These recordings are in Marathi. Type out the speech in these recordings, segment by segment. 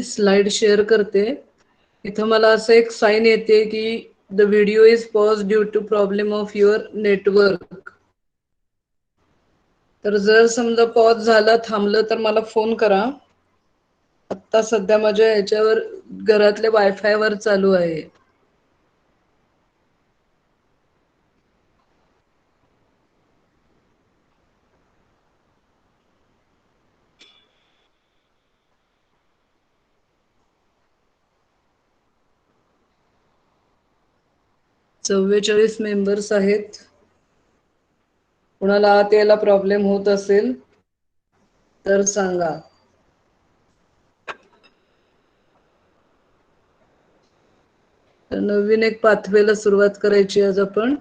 स्लाइड शेअर करते. इथं मला असं एक साईन येते की the video is pause due to problem of your network. तर जर समजा पॉज झाला, थांबलं, तर मला फोन करा. आता सध्या माझ्या याच्यावर घरातल्या वायफाय वर चालू आहे. चव्वेचाळीस मेंबर्स आहेत. कुणाला आत यायला प्रॉब्लेम होत असेल तर सांगा. तर नवीन एक पाथवेला सुरुवात करायची आज आपण.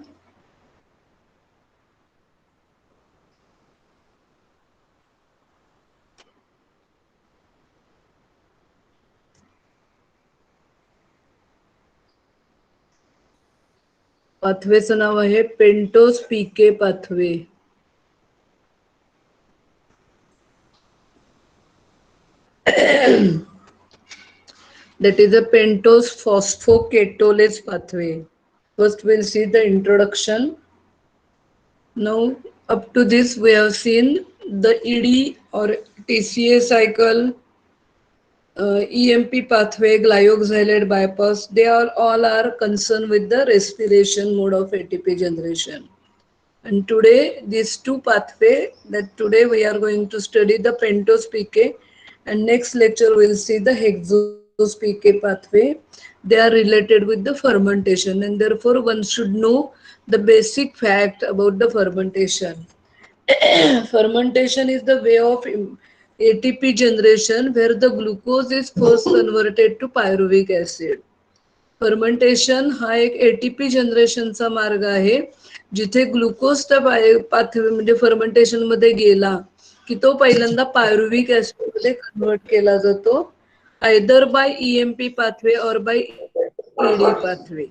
पाथवेचं नाव आहे pentose PK pathway. That is a pentose phosphocatolase pathway. First we'll see the introduction. Now up to this we have seen the ED or TCA cycle, EMP pathway, glyoxylate bypass. They are all are concerned with the respiration mode of ATP generation. And today these two pathway that today we are going to study the pentose PK, and next lecture we'll see the hexose PK pathway. They are related with the fermentation, and therefore one should know the basic fact about the fermentation. Fermentation is the way of ATP generation where the glucose is first converted to pyruvic acid. Fermentation हा एक एटीपी जनरेशनचा मार्ग आहे, जिथे ग्लुकोज त्या पाथवे म्हणजे फर्मेंटेशन मध्ये गेला की तो पहिल्यांदा पायरुविक ऍसिड मध्ये कन्वर्ट केला जातो, आयदर बाय ईएमपी पाथवे और by ED pathway.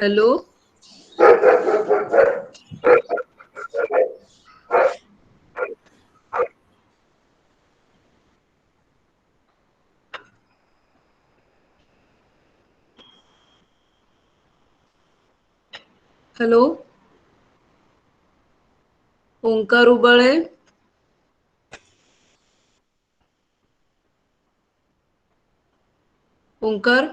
Hello, hello, Omkar Ubale, Omkar,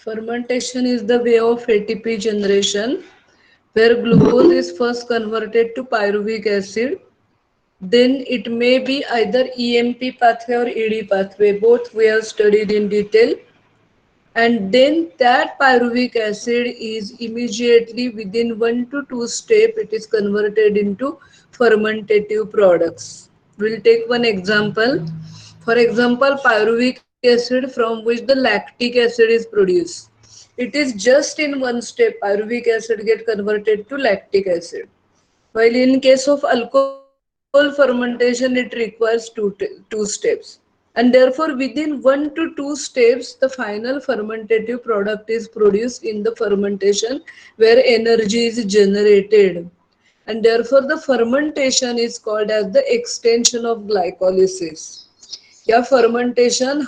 fermentation is the way of ATP generation where glucose is first converted to pyruvic acid. Then it may be either EMP pathway or ED pathway. Both we have studied in detail. And then that pyruvic acid is immediately within 1 to 2 steps, it is converted into fermentative products. We'll take one example. For example, pyruvic acid from which the lactic acid is produced. It is just in one step pyruvic acid get converted to lactic acid. While in case of alcohol fermentation, it requires two steps. And therefore, within 1 to 2 steps, the final fermentative product is produced in the fermentation where energy is generated. And therefore, the fermentation is called as the extension of glycolysis. या फर्मेंटेशन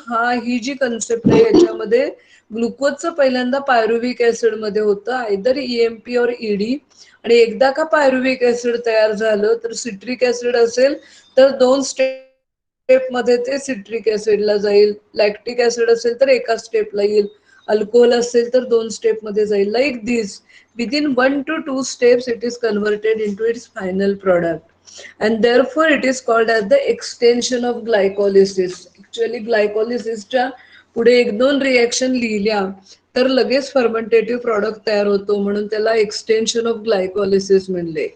ही जी कन्सेप्ट आहे याच्यामध्ये ग्लुकोजचं पहिल्यांदा पायरुव्हिक ऍसिड मध्ये होतं आयदर ईएमपी और ईडी आणि एकदा का पायरुव्हिक ऍसिड तयार झालं तर सिट्रिक ऍसिड असेल तर 2 स्टेप मध्ये ते सिट्रिक ऍसिडला जाईल लॅक्टिक ऍसिड असेल तर एका स्टेपला येईल अल्कोहोल असेल तर 2 स्टेप मध्ये जाईल like this within 1 to 2 steps it is converted into its final product and therefore it is called as the extension of glycolysis. Actually glycolysisच्या पुढे 1-2 रिएक्शन लिहिल्या तर लगेच फर्मेंटेटिव्ह प्रॉडक्ट तयार होतो म्हणून त्याला एक्सटेन्शन ऑफ ग्लायकोलिसिस म्हणले.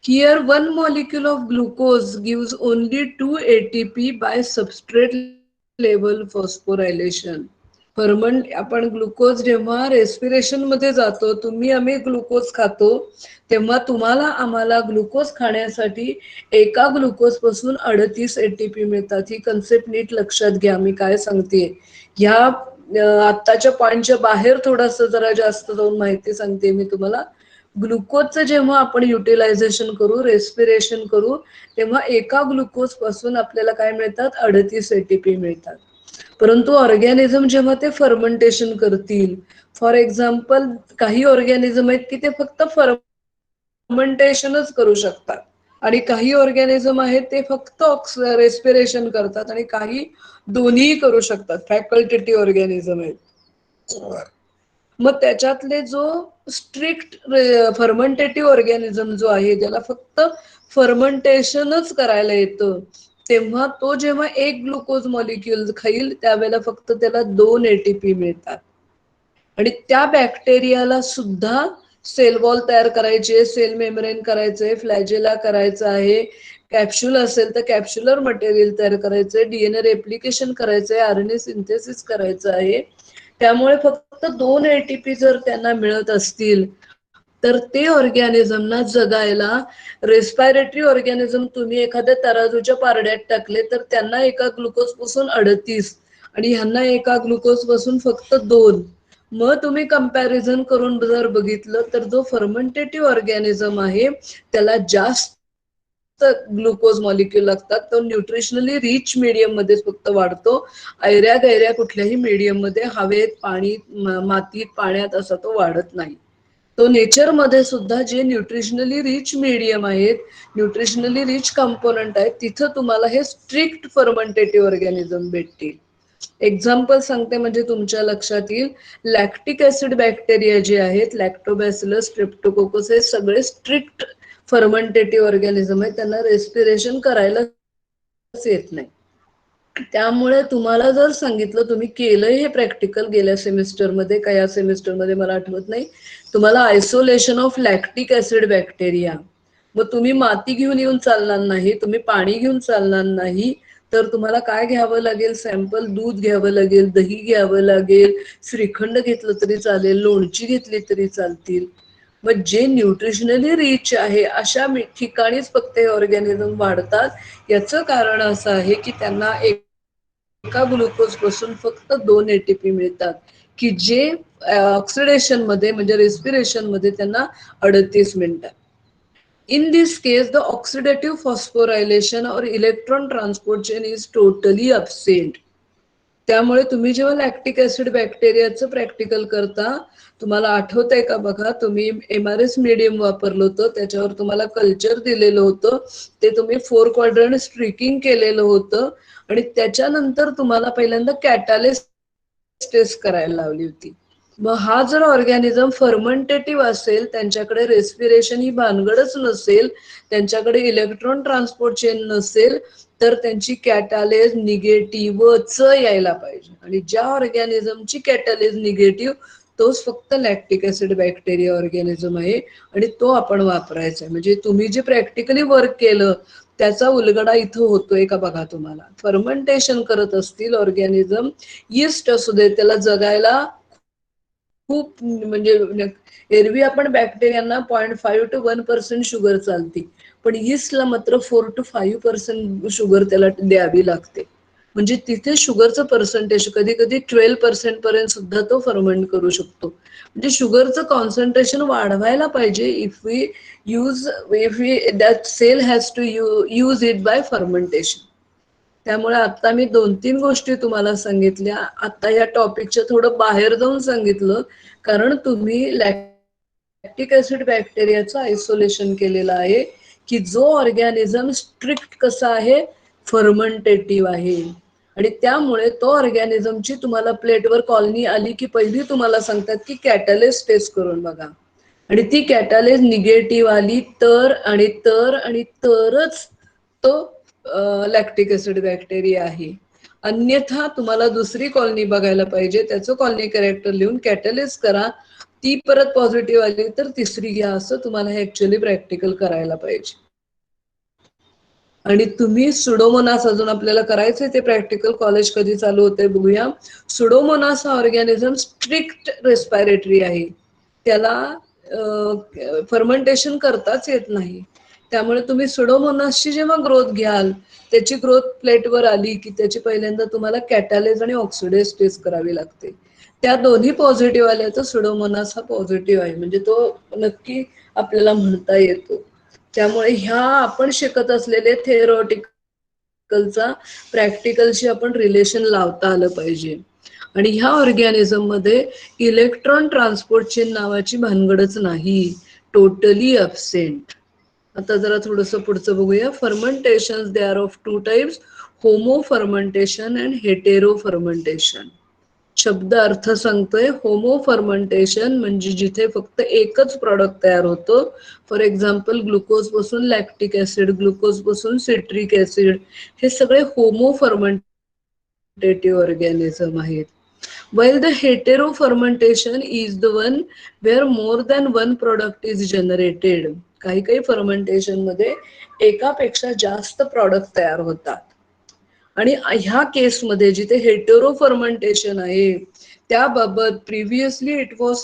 Here, one molecule of glucose gives only 2 ATP by substrate level phosphorylation. Ferment आपण ग्लुकोज जेव्हा रेस्पिरेशन मध्ये जातो तुम्ही आम्ही ग्लुकोज खातो तेव्हा तुम्हाला आम्हाला ग्लुकोज खाण्यासाठी एका ग्लुकोज पासून 38 एटीपी मिळतात. ही कन्सेप्ट नीट लक्षात घ्या मी काय सांगते. ह्या आत्ताच्या पॉइंटच्या बाहेर थोडस जरा जास्त जाऊन माहिती सांगते मी तुम्हाला. ग्लुकोजचं जेव्हा आपण युटिलायझेशन करू रेस्पिरेशन करू तेव्हा एका ग्लुकोज पासून आपल्याला काय मिळतात 38 एटीपी मिळतात. परंतु ऑर्गॅनिझम जेव्हा ते फर्मेंटेशन करतील फॉर एक्झाम्पल काही ऑर्गॅनिझम आहेत की ते फक्त फर्मेंटेशनच करू शकतात आणि काही ऑर्गॅनिझम आहेत ते फक्त रेस्पिरेशन करतात आणि काही दोन्ही करू शकतात फॅकल्टेटिव्ह ऑर्गॅनिझम आहेत. मग त्याच्यातले जो स्ट्रिक्ट फर्मेंटेटिव्ह ऑर्गॅनिझम जो आहे ज्याला फक्त फर्मेंटेशनच करायला येतं तेव्हा तो जेव्हा एक ग्लुकोज मॉलिक्यूल खाईल त्यावेळेला फक्त त्याला 2 एटीपी मिळतात आणि त्या बॅक्टेरियाला सुद्धा सेल वॉल तयार करायचे सेल मेम्ब्रेन करायचंय फ्लॅजेला करायचं आहे कॅप्सूल असेल तर कॅप्स्युलर मटेरियल तयार करायचंय डीएनए रेप्लिकेशन करायचंय आरएनए सिंथेसिस करायचं आहे. त्यामुळे फक्त 2 एटीपी जर त्यांना मिळत असतील तर ते ऑर्गॅनिझमना जगायला रेस्पायरेटरी ऑर्गॅनिझम तुम्ही एखाद्या तराजूच्या पारड्यात टाकले तर त्यांना एका ग्लुकोज पासून 38 आणि ह्यांना एका ग्लुकोज पासून फक्त 2. मग तुम्ही कंपॅरिझन करून जर बघितलं तर जो फर्मेंटेटिव्ह ऑर्गॅनिझम आहे त्याला जास्त ग्लुकोज मॉलिक्यूल लागतात. तो न्यूट्रिशनली रिच मीडियम मध्ये फक्त वाढतो ऐऱ्या गैऱ्या कुठल्याही मीडियम मध्ये हवेत पाणी मातीत पाण्यात असा तो वाढत नाही. तो नेचर मध्ये सुद्धा जे न्यूट्रिशनली रिच मीडियम आहेत न्यूट्रिशनली रिच कंपोनंट आहेत तिथं तुम्हाला हे स्ट्रिक्ट फर्मेंटेटिव्ह ऑर्गॅनिझम भेटतील. एक्झाम्पल सांगते म्हणजे तुमच्या लक्षात येईल. लॅक्टिक ऍसिड बॅक्टेरिया जे आहेत लॅक्टोबॅसिलस स्ट्रेप्टोकोकस हे सगळे स्ट्रिक्ट फर्मेंटेटिव्ह ऑर्गॅनिझम आहे त्यांना रेस्पिरेशन करायलाच येत नाही. त्यामुळे तुम्हाला जर सांगितलं तुम्ही केलंय हे प्रॅक्टिकल गेल्या सेमिस्टरमध्ये का या सेमिस्टरमध्ये मला आठवत नाही तुम्हाला isolation of lactic acid bacteria मग तुम्ही माती घेऊन येऊन चालणार नाही तुम्ही पाणी घेऊन चालणार नाही तर तुम्हाला काय घ्यावं लागेल सॅम्पल दूध घ्यावं लागेल दही घ्यावं लागेल श्रीखंड घेतलं तरी चालेल लोणची घेतली तरी चालतील. मग जे न्यूट्रिशनली रिच आहे अशा ठिकाणीच फक्त हे ऑर्गॅनिझम वाढतात. याचं कारण असं आहे की त्यांना एका ग्लुकोज पासून फक्त 2 एटीपी मिळतात की जे ऑक्सिडेशन मध्ये म्हणजे रेस्पिरेशन मध्ये त्यांना 38 मिळतात. In this case, the oxidative phosphorylation or electron transport chain is totally absent. त्यामुळे तुम्ही जेव्हा लॅक्टिक ऍसिड बॅक्टेरियाचं प्रॅक्टिकल करता तुम्हाला आठवतंय का बघा तुम्ही एमआरएस मीडियम वापरलं होतं त्याच्यावर तुम्हाला कल्चर दिलेलं होतं ते तुम्ही 4 क्वाड्रंट स्ट्रिकिंग केलेलं होतं आणि त्याच्यानंतर तुम्हाला पहिल्यांदा कॅटालिस्ट टेस्ट करायला लावली होती. मग हा जर ऑर्गॅनिझम फर्मेंटेटिव्ह असेल त्यांच्याकडे रेस्पिरेशन ही भानगडच नसेल त्यांच्याकडे इलेक्ट्रॉन ट्रान्सपोर्ट चेन नसेल तर त्यांची कॅटालेज निगेटिव्हच यायला पाहिजे आणि ज्या ऑर्गॅनिझमची कॅटालेज निगेटिव्ह तोच फक्त लॅक्टिक ऍसिड बॅक्टेरिया ऑर्गॅनिझम आहे आणि तो आपण वापरायचा आहे. म्हणजे तुम्ही जे प्रॅक्टिकली वर्क केलं त्याचा उलगडा इथं होतोय का बघा. तुम्हाला फर्मेंटेशन करत असतील ऑर्गॅनिझम यीस्ट असू दे त्याला जगायला खूप म्हणजे एरवी आपण बॅक्टेरियांना 0.5 to 1% शुगर चालते, पण यीस्टला मात्र 4 to 5% शुगर त्याला द्यावी लागते. म्हणजे तिथे शुगरचं पर्सेंटेज कधी कधी 12% पर्यंत सुद्धा तो फर्मेंट करू शकतो. म्हणजे शुगरचं कॉन्सन्ट्रेशन वाढवायला पाहिजे if we use if we that cell has to use it by fermentation. त्यामुळे आता मी 2-3 गोष्टी तुम्हाला सांगितल्या. आता या टॉपिकच्या थोडं बाहेर जाऊन सांगितलं, कारण तुम्ही लॅक्टिक ऍसिड बॅक्टेरियाचं आयसोलेशन केलेलं आहे, की जो ऑर्गॅनिझम स्ट्रिक्ट कसा आहे, फर्मंटेटिव्ह आहे. आणि त्यामुळे तो ऑर्गॅनिझमची तुम्हाला प्लेटवर कॉलनी आली की पहिली तुम्हाला सांगतात की कॅटॅलिस्ट टेस्ट करून बघा. आणि ती कॅटॅलिस्ट निगेटिव्ह आली आणि तरच तो लॅक्टिक ऍसिड बॅक्टेरिया आहे. अन्यथा तुम्हाला दुसरी कॉलनी बघायला पाहिजे, त्याचं कॉलनी कॅरेक्टर लिहून कॅटलिस्ट करा. ती परत पॉझिटिव्ह आली तर तिसरी घ्या, असं तुम्हाला हे ऍक्च्युअली प्रॅक्टिकल करायला पाहिजे. आणि तुम्ही सुडोमोनास अजून आपल्याला करायचंय ते प्रॅक्टिकल. कॉलेज कधी चालू होते बघूया. सुडोमोनास हा ऑर्गॅनिझम स्ट्रिक्ट रेस्पायरेटरी आहे, त्याला फर्मेंटेशन करताच येत नाही. त्यामुळे तुम्ही सुडोमोनासची जेव्हा ग्रोथ घ्याल, त्याची ग्रोथ प्लेटवर आली की त्याची पहिल्यांदा तुम्हाला कॅटॅलेज आणि ऑक्सिडेज टेस्ट करावी लागते. त्या दोन्ही पॉझिटिव्ह आल्या तर सुडोमोनास हा पॉझिटिव्ह आहे, म्हणजे तो नक्की आपल्याला म्हणता येतो. त्यामुळे ह्या आपण शिकत असलेले थेरॉटिकलचा प्रॅक्टिकलशी आपण रिलेशन लावता आलं पाहिजे. आणि ह्या ऑर्गॅनिझम मध्ये इलेक्ट्रॉन ट्रान्सपोर्ट चेन नावाची भानगडच नाही, टोटली अब्सेंट. आता जरा थोडस पुढचं बघूया. Fermentation they are of 2 types, homo fermentation and hetero fermentation. शब्द अर्थ सांगतोय. होमो फर्मेंटेशन म्हणजे जिथे फक्त एकच प्रॉडक्ट तयार होतं. फॉर एक्झाम्पल ग्लुकोज पासून लॅक्टिक ऍसिड, ग्लुकोज पासून सिट्रिक ऍसिड, हे सगळे होमो फर्मेंटेटिव्ह ऑर्गॅनिझम आहेत. While the heterofermentation is the one where more than one product is generated. काही काही फर्मेंटेशन मध्ये एकापेक्षा जास्त प्रॉडक्ट तयार होतात. आणि ह्या केसमध्ये जिथे हेटेरो फर्मेंटेशन आहे, त्याबाबत previously it was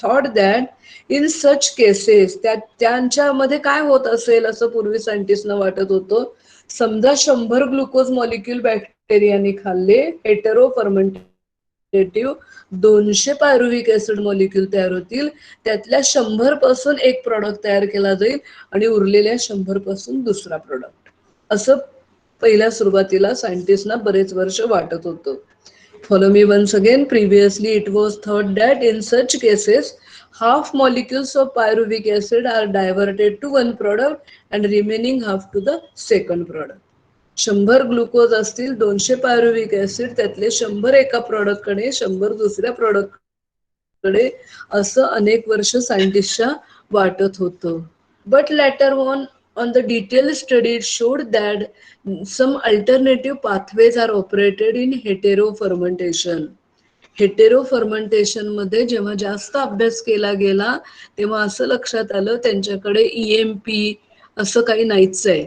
thought that in such cases त्यांच्यामध्ये काय होत असेल असं पूर्वी सायंटिस्टना वाटत होतं. समजा 100 ग्लुकोज मॉलिक्यूल बॅक्टेरियाने खाल्ले, हेटेरो फर्मेंटेटिव्ह 200 पायरुव्हिक ऍसिड मॉलिक्यूल तयार होतील. त्यातल्या 100 पासून एक प्रॉडक्ट तयार केला जाईल आणि उरलेल्या 100 पासून दुसरा प्रॉडक्ट. असं पहिल्या सुरुवातीला सायंटिस्टना बरेच वर्ष वाटत होतं. Follow me once again. Previously it was thought that in such cases half molecules of pyruvic acid are diverted to one product and remaining half to the second product. 100 glucose असतील, 200 पायरुव्हिक ऍसिड, त्यातले 100 एका प्रॉडक्ट कडे, 100 दुसऱ्या प्रॉडक्ट कडे, असं अनेक वर्ष सायंटिस्टच्या वाटत होतं. But later on the detailed study showed that some alternative pathways are operated in heterofermentation. हेटेरोफर्मेंटेशन मध्ये जेव्हा जास्त अभ्यास केला गेला तेव्हा असं लक्षात आलं त्यांच्याकडे EMP असं काही नाहीच आहे.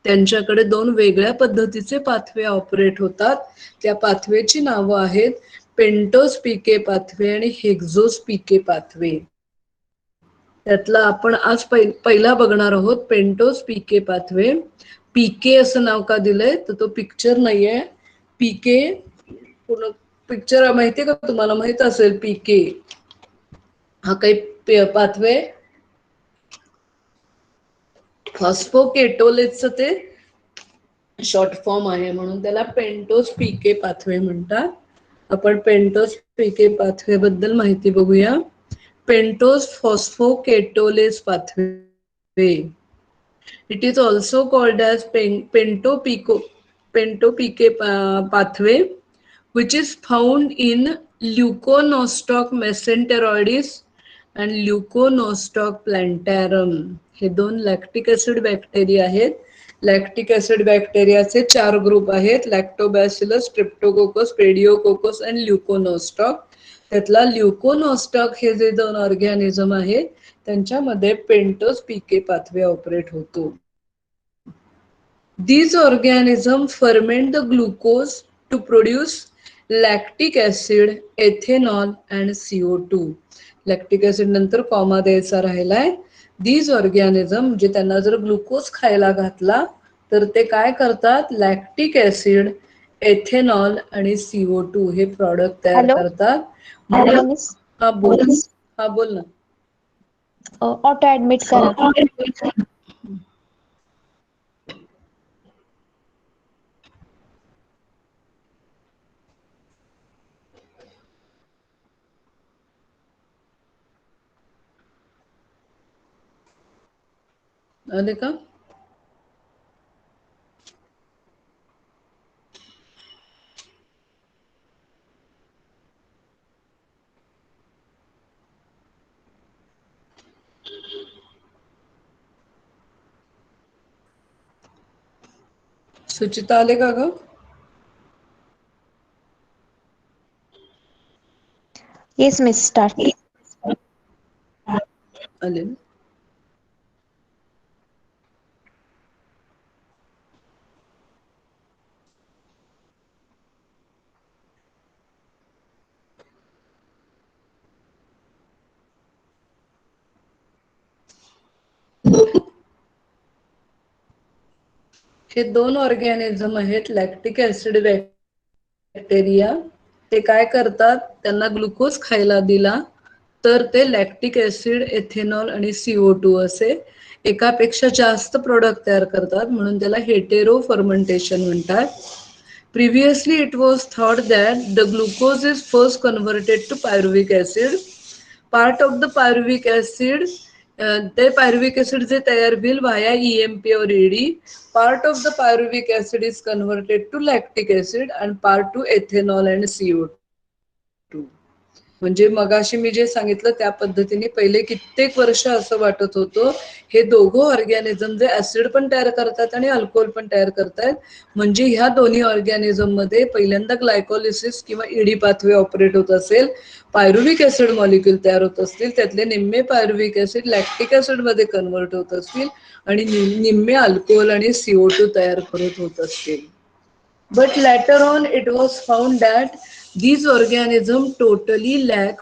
त्यांच्याकडे 2 वेगळ्या पद्धतीचे पाथवे ऑपरेट होतात. त्या पाथवेची नावं आहेत पेंटोस पीके पाथवे आणि हेक्झोस पीके पाथवे. त्यातला आपण आज पहिला बघणार आहोत पेंटोस पीके पाथवे. पीके असं नाव का दिलंय तर तो पिक्चर नाहीये. पीके पूर्ण पिक्चर माहितीये का तुम्हाला? माहित असेल पीके हा काही पाथवे फॉस्फोकेटोलेजचं ते शॉर्ट फॉर्म आहे, म्हणून त्याला पेंटोस पीके पाथवे म्हणतात. आपण पेंटोस पीके पाथवे बद्दल माहिती बघूया. Pentose phosphoketolase pathway. It is also called as pentopike pathway, which is found in Leuconostoc mesenteroides and Leuconostoc plantarum. हे 2 लॅक्टिक ऍसिड बॅक्टेरिया आहेत. लॅक्टिक ऍसिड बॅक्टेरियाचे 4 ग्रुप आहेत, लॅक्टोबॅसिलस, स्ट्रेप्टोकोकस, पेडिओकोकस आणि ल्युकोनोस्टॉक. त्यातला ल्युकोनोस्टॉक हे जे 2 ऑर्गॅनिझम आहेत त्यांच्यामध्ये पेंटोस पीके पाथवे ऑपरेट होतो. These organisms ferment the glucose to produce lactic acid, ethanol and CO2. Lactic acid नंतर कॉमा द्यायचा राहिलाय. दीज ऑर्गॅनिझम म्हणजे त्यांना जर ग्लुकोज खायला घातला तर ते काय करतात, लॅक्टिक ऍसिड, एथेनॉल आणि CO2 हे प्रॉडक्ट तयार हॅलो करतात. हॅलो मिस, हा बोल. हा बोल ना. ऑटो ऍडमिट करा. आले का? सुचिता आले का ग? Yes miss, start. आले. हे दोन ऑर्गॅनिझम आहेत, लॅक्टिक ऍसिड, बॅक्टेरिया. ते काय करतात, त्यांना ग्लुकोज खायला दिला तर ते लॅक्टिक ऍसिड, एथेनॉल आणि CO2 असे एकापेक्षा जास्त प्रोडक्ट तयार करतात, म्हणून त्याला हेटेरो फर्मेंटेशन म्हणतात. Previously, it was thought that the glucose is first converted to pyruvic acid. Part of the pyruvic acid, ते pyruvic acid जे तयार होईल via EMP or ED. Part of the pyruvic acid is converted to lactic acid and part to ethanol and CO2. म्हणजे मगाशी मी जे सांगितलं त्या पद्धतीने पहिले कित्येक वर्ष असं वाटत होतं हे दोघं ऑर्गॅनिझम जे ऍसिड पण तयार करतात आणि अल्कोहोल पण तयार करतात, म्हणजे ह्या दोन्ही ऑर्गॅनिझम मध्ये पहिल्यांदा ग्लायकोलिसिस किंवा ईडी पाथवे ऑपरेट होत असेल, पायरुविक ऍसिड मॉलिक्यूल तयार होत असतील, त्यातले निम्मे पायरुविक ऍसिड लॅक्टिक ऍसिड मध्ये कन्वर्ट होत असतील आणि निम्मे अल्कोहोल आणि CO2 तयार करत होत असतील. But later on it was found that these organisms totally lack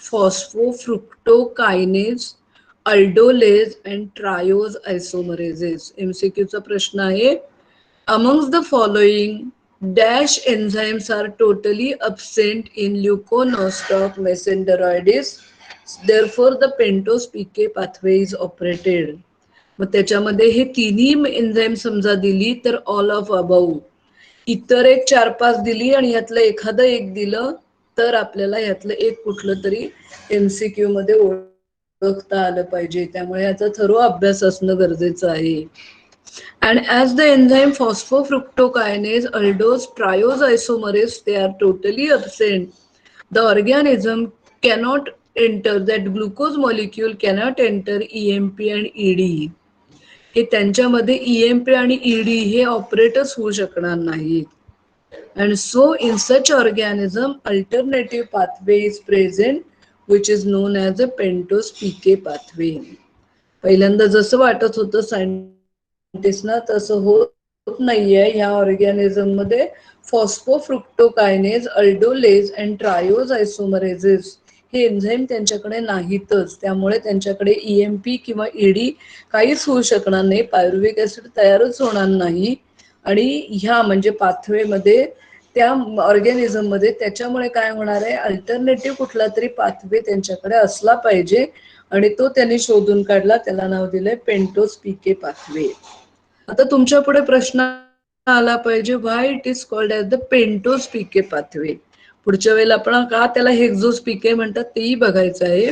phosphofructokinase, aldolase and triose isomerases. MCQ चा प्रश्न आहे, amongst the following dash enzymes are totally absent in leuconostoc mesenteroides, therefore the pentose PK pathway is operated. मग त्याच्यामध्ये हे तिन्ही एन्झाईम समजा दिली तर ऑल ऑफ अबाउ, इतर एक 4-5 दिली आणि यातलं एखादं एक दिलं तर आपल्याला यातलं एक कुठलं तरी MCQ मध्ये ओळखता आलं पाहिजे. त्यामुळे याचा थरो अभ्यास असणं गरजेचं आहे. And as the enzyme phosphofructokinase, aldose, triose isomerase, they are totally absent, the organism cannot enter, that glucose molecule cannot enter EMP and ED. हे त्यांच्यामध्ये EMP आणि ED हे ऑपरेटच होऊ शकणार नाहीत. And so in such organism alternative pathway is present which is known as a pentose PK pathway. पहिल्यांदा जसं वाटत होतं सायंटिस्टना तसं होत नाहीये. ह्या ऑर्गॅनिझम मध्ये फॉस्फोफ्रुक्टोकायनेज, अल्डोलेज अँड ट्रायोज आयसोमरेजेस हे एन्झाईम त्यांच्याकडे नाहीतच. त्यामुळे त्यांच्याकडे EMP किंवा ED काहीच होऊ शकणार नाही, पायरुविक ऍसिड तयारच होणार नाही आणि ह्या म्हणजे पाथवे मध्ये त्या ऑर्गॅनिझम मध्ये त्याच्यामुळे काय होणार आहे, अल्टरनेटिव्ह कुठला तरी पाथवे त्यांच्याकडे असला पाहिजे आणि तो त्यांनी शोधून काढला. त्याला नाव दिलंय पेंटोस पीके पाथवे. आता तुमच्या पुढे प्रश्न आला पाहिजे, why it is called as the pentose PK pathway. पुढच्या वेळेला आपण का त्याला हेक्झोस पीके म्हणतात तेही बघायचं आहे.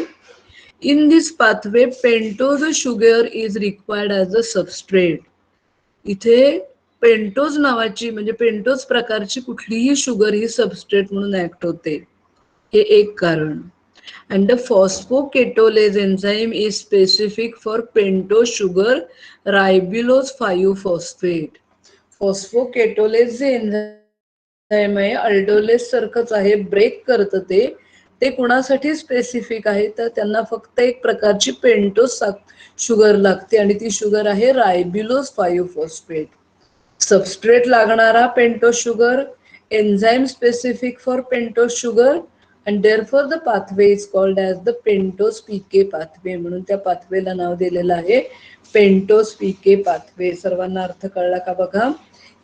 In this pathway pentose sugar is required as a substrate. इथे पेंटोज नावाची म्हणजे पेंटोज प्रकारची कुठलीही शुगर ही सबस्ट्रेट म्हणून ऍक्ट होते, हे एक कारण. And the phosphokettolase enzyme is specific for pentose sugar ribulose 5-phosphate. Phosphokettolase जे एन्झाईम आहे अल्डोलेस सारखंच आहे, ब्रेक करतं ते कुणासाठी स्पेसिफिक आहे तर त्यांना फक्त एक प्रकारची पेंटोस शुगर लागते आणि ती शुगर आहे रायबिलोज 5-फॉस्फेट. सबस्ट्रेट लागणारा pentose sugar, enzyme specific for pentose sugar and therefore the pathway is called as the pentose PK pathway. म्हणून त्या पाथवेला नाव दिलेलं आहे पेंटोस पीके पाथवे. सर्वांना अर्थ कळला का बघा.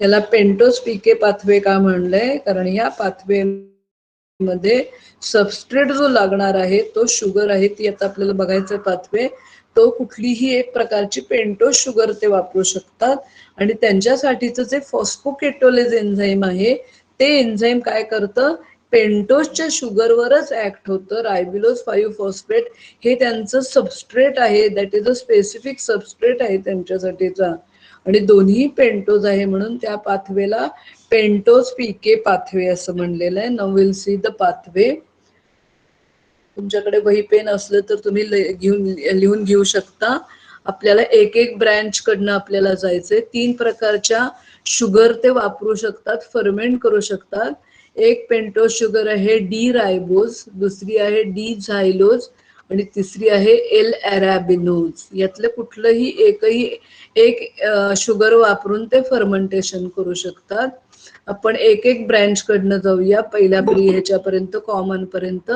याला पेंटोस पीके पाथवे का म्हणलंय, कारण या पाथवे मध्ये सबस्ट्रेट जो लागणार आहे तो शुगर आहे, ती आता आपल्याला बघायचं पाथवे. तो कुठलीही एक प्रकारची पेंटोस शुगर ते वापरू शकतात आणि त्यांच्यासाठीचं जे फॉस्फोकेटोलेज एन्झाईम आहे ते एन्झाईम काय करतं, पेंटोसच्या शुगरवरच ऍक्ट होतं. रायबिलोज 5 फॉस्फेट हे त्यांचं सबस्ट्रेट आहे, that is a specific substrate आहे त्यांच्यासाठीचा, आणि दोन्ही पेंटोज आहे म्हणून त्या पाथवेला पेंटोज पीके पाथवे असं म्हणलेलं आहे. Now will see the pathway. तुमच्याकडे वही पेन असलं तर तुम्ही लिहून घेऊ शकता. आपल्याला एक एक ब्रँच कडनं आपल्याला जायचंय. 3 प्रकारच्या शुगर ते वापरू शकतात, फर्मेंट करू शकतात. एक पेंटोज शुगर आहे डी रायबोज, दुसरी आहे डी झायलोज आणि तिसरी आहे एल अरॅबिनोज. यातलं कुठलंही एक शुगर वापरून ते फर्मेंटेशन करू शकतात. आपण एक एक ब्रँच कडनं जाऊया पहिल्या ह्याच्यापर्यंत, कॉमन पर्यंत.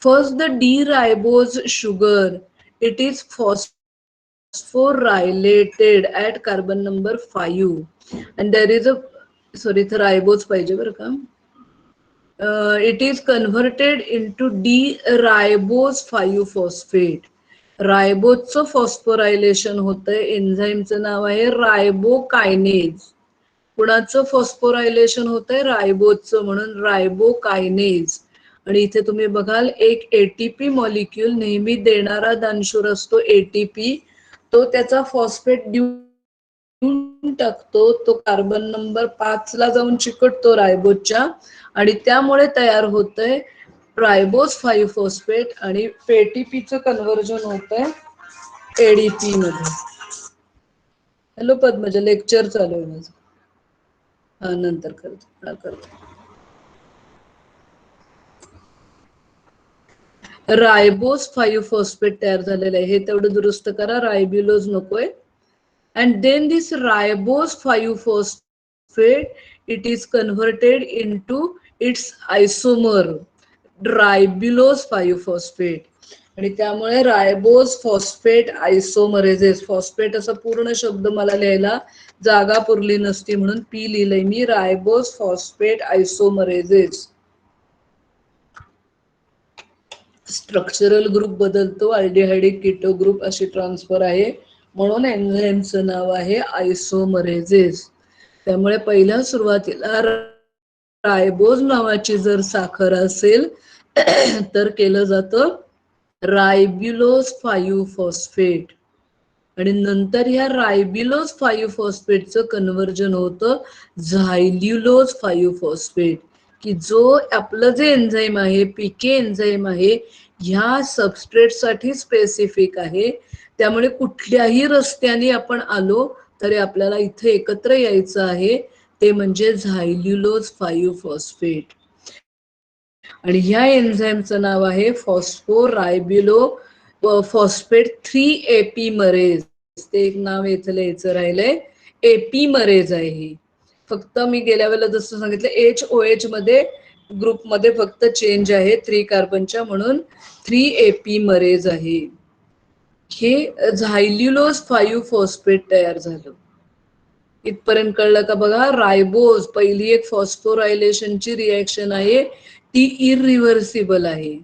First, the D-ribose sugar. It is phosphorylated at carbon number 5. And there is a, sorry, the ribose पाहिजे बरं का. It is converted into D-ribose 5 phosphate. रायबोजचं phosphorylation होतंय. एन्झाईमचं नाव आहे रायबोकायनेज. कुणाचं फॉस्फोरायलेशन होतंय, रायबोजचं, म्हणून रायबोकायनेज. आणि इथे तुम्ही बघाल एक एटीपी मॉलिक्यूल नेहमी देणारा दानशूर असतो एटीपी, तो त्याचा फॉस्फेट देऊन टाकतो. तो कार्बन नंबर 5 ला जाऊन चिकटतो रायबोजच्या आणि त्यामुळे तयार होतंय रायबोज 5 फॉस्फेट आणि एटीपीचं कन्व्हर्जन होतंय एडीपी मध्ये. हॅलो पद्मजा, लेक्चर चालू आहे माझं. हा, नंतर करतो. रायबोज 5 फॉस्फेट तयार झालेलं आहे, हे तेवढं दुरुस्त करा, रायबिलोज नकोय. And then this ribose 5 phosphate it is converted into its isomer ribulose 5 phosphate. आणि त्यामुळे रायबोज फॉस्फेट आयसोमरेजेस, फॉस्फेट असा पूर्ण शब्द मला लिहायला जागा पुरली नसती म्हणून पी लिहिलंय मी, रायबोज फॉस्फेट आयसोमरेजेस. स्ट्रक्चरल ग्रुप बदलतो, अल्डिहाइडिक कीटो ग्रुप अशी ट्रान्सफर आहे, म्हणून एन्झाईमचं नाव आहे आयसोमरेजेस. त्यामुळे पहिल्या सुरुवातीला रायबोज नावाची जर साखर असेल तर केलं जातं रायबिलोज 5 फॉस्फेट आणि नंतर ह्या रायबिलोज 5 फॉस्फेटचं कन्व्हर्जन होतं झायल्युलोज 5 फॉस्फेट, की जो आपलं जे एन्झाईम आहे पीके एन्झाईम आहे ह्या सबस्ट्रेट साठी स्पेसिफिक आहे. त्यामुळे कुठल्याही रस्त्याने आपण आलो तरी आपल्याला इथे एकत्र यायचं आहे, ते म्हणजे झायल्युलोज 5 फॉस्फेट. आणि ह्या एन्झाईमचं नाव आहे फॉस्फोरायबिलो फॉस्फेट 3 एपीमरेज. ते एक नाव इथे लिहायचं राहिलंय, एपीमरेज आहे ही. फक्त मी गेल्या वेळेला जसं सांगितलं HOH मध्ये ग्रुपमध्ये फक्त चेंज आहे 3 कार्बनच्या, म्हणून 3 एपीमरेज आहे. हे झायल्युलोज 5 फॉस्फेट तयार झालं. इथपर्यंत कळलं का बघा. रायबोज पहिली एक फॉस्फोरायलेशनची रिएक्शन आहे, ती इरिव्हर्सिबल आहे,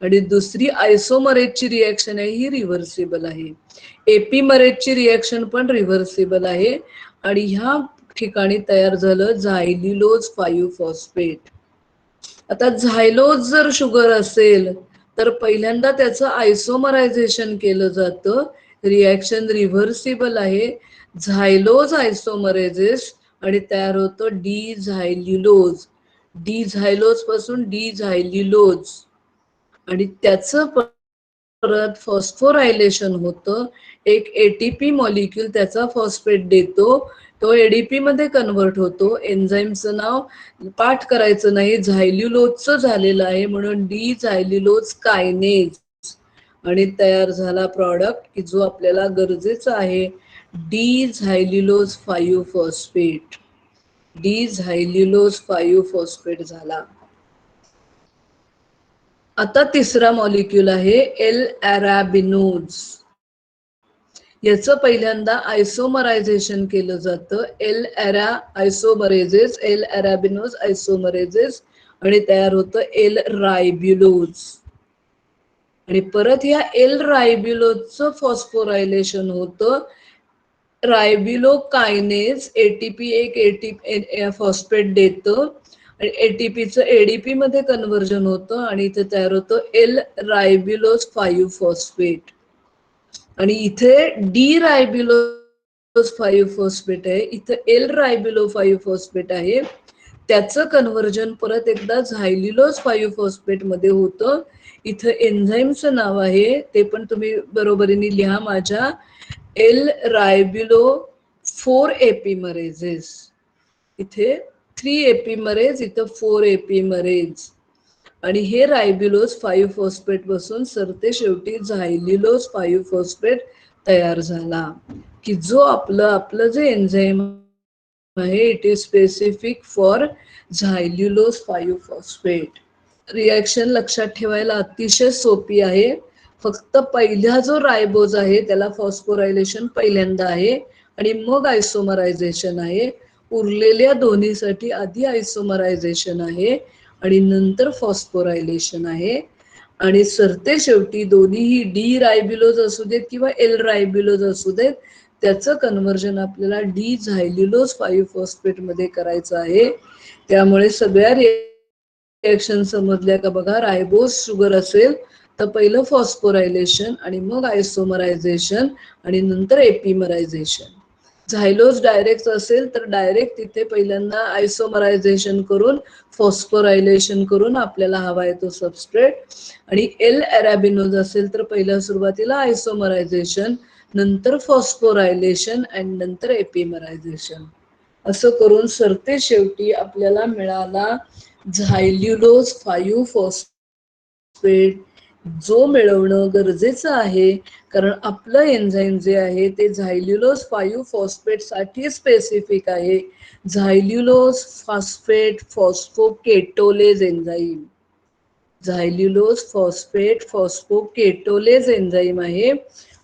आणि दुसरी आयसोमरेजची रिएक्शन आहे, ही रिव्हर्सिबल आहे. एपीमरेजची रिएक्शन पण रिव्हर्सिबल आहे आणि ह्या ठिकाणी तयार झालं झायल्युलोज 5 फॉस्फेट. आता झायलोज जर शुगर असेल तर पहिल्यांदा त्याचं आयसोमरायझेशन केलं जातं, रिएक्शन रिव्हर्सिबल आहे, झायलोज आयसोमरेजेस, आणि तयार होतं डी झायल्युलोज. डी झायलोज पासून डी झायल्युलोज आणि त्याचं परत फॉस्फोरायलेशन होतं. एक एटीपी मॉलिक्यूल त्याचा फॉस्फेट देतो, तो एडीपी मध्ये कन्व्हर्ट होतो. एन्झाईमचं नाव पाठ करायचं नाही, झायल्युलोजचं झालेलं आहे म्हणून डी झायल्युलोज कायनेज, आणि तयार झाला प्रॉडक्ट की जो आपल्याला गरजेचा आहे डी झायल्युलोज 5 फॉस्फेट. डी झायल्युलोज 5 फॉस्फेट झाला. आता तिसरा मॉलिक्यूल आहे एल अरॅबिनोज. याचं पहिल्यांदा आयसोमरायझेशन केलं जातं. एल अॅरा आयसोमरेजेस, एल अरॅबिनोज आयसोमरेजेस, आणि तयार होतं एल रायब्युलोज. आणि परत या एल रायब्युलोजचं फॉस्फोरायलेशन होतं. रायब्युलो कायनेज एटीपी एक एटीपी फॉस्फेट देतं आणि एटीपीचं एडीपी मध्ये कन्व्हर्जन होतं आणि इथे तयार होतं एल रायब्युलोज 5 फॉस्फेट. आणि इथे डी रायब्युलोज 5 फॉस्फेट आहे, इथं एल रायब्युलो 5 फॉस्फेट आहे. त्याचं कन्व्हर्जन परत एकदा झायल्युलोज 5 फॉस्फेट मध्ये होतं. इथं एन्झाईमचं नाव आहे, ते पण तुम्ही बरोबरीने लिहा माझ्या, एल रायब्युलो 4 एपिमरेजेस. इथे 3 एपिमरेज, इथं 4 एपिमरेज. आणि हे रायब्युलोज 5 फॉस्फेट पासून सरते शेवटी झायल्युलोज 5 फॉस्फेट तयार झाला, की जो आपलं जे एन्झाईम आहे it is specific for xylulose 5 phosphate. Reaction लक्षात ठेवायला अतिशय सोपी आहे. फक्त पहिला जो रायबोज आहे त्याला फॉस्फोरायलेशन पहिल्यांदा आहे आणि मग आयसोमरायझेशन आहे. उरलेल्या दोन्हीसाठी आधी आयसोमरायझेशन आहे आणि नंतर फॉस्फोरायलेशन आहे. आणि सरते शेवटी दोन्हीही डी रायब्युलोज असू देत किंवा एल रायब्युलोज असू देत, त्याचं कन्व्हर्जन आपल्याला डी झायल्युलोज 5 फॉस्फेट मध्ये करायचं आहे. त्यामुळे सगळ्या रिएक्शन समजल्या का बघा. रायबोज शुगर असेल तर पहिलं फॉस्फोरायलेशन आणि मग आयसोमरायझेशन आणि नंतर एपिमरायझेशन. झायलोज डायरेक्ट असेल तर डायरेक्ट तिथे पहिल्यांदा आयसोमरायझेशन करून फॉस्फोरायलेशन करून आपल्याला हवा आहे तो सबस्ट्रेट. आणि एल अरॅबिनोज असेल तर पहिल्या सुरुवातीला आयसोमरायझेशन, नंतर फॉस्फोरायलेशन आणि नंतर एपिमरायझेशन. असं करून सरते शेवटी आपल्याला मिळाला झायल्युलोज 5 फॉस्फेट, जो मिळवणं गरजेचं आहे कारण आपलं एन्झाईम जे आहे ते झायल्युलोज 5 फॉस्फेट साठी स्पेसिफिक आहे. झायल्युलोज फॉस्फेट फॉस्फोकेटोलेज एन्झाईम, झायल्युलोज फॉस्फेट फॉस्फोकेटोलेज एन्झाईम आहे.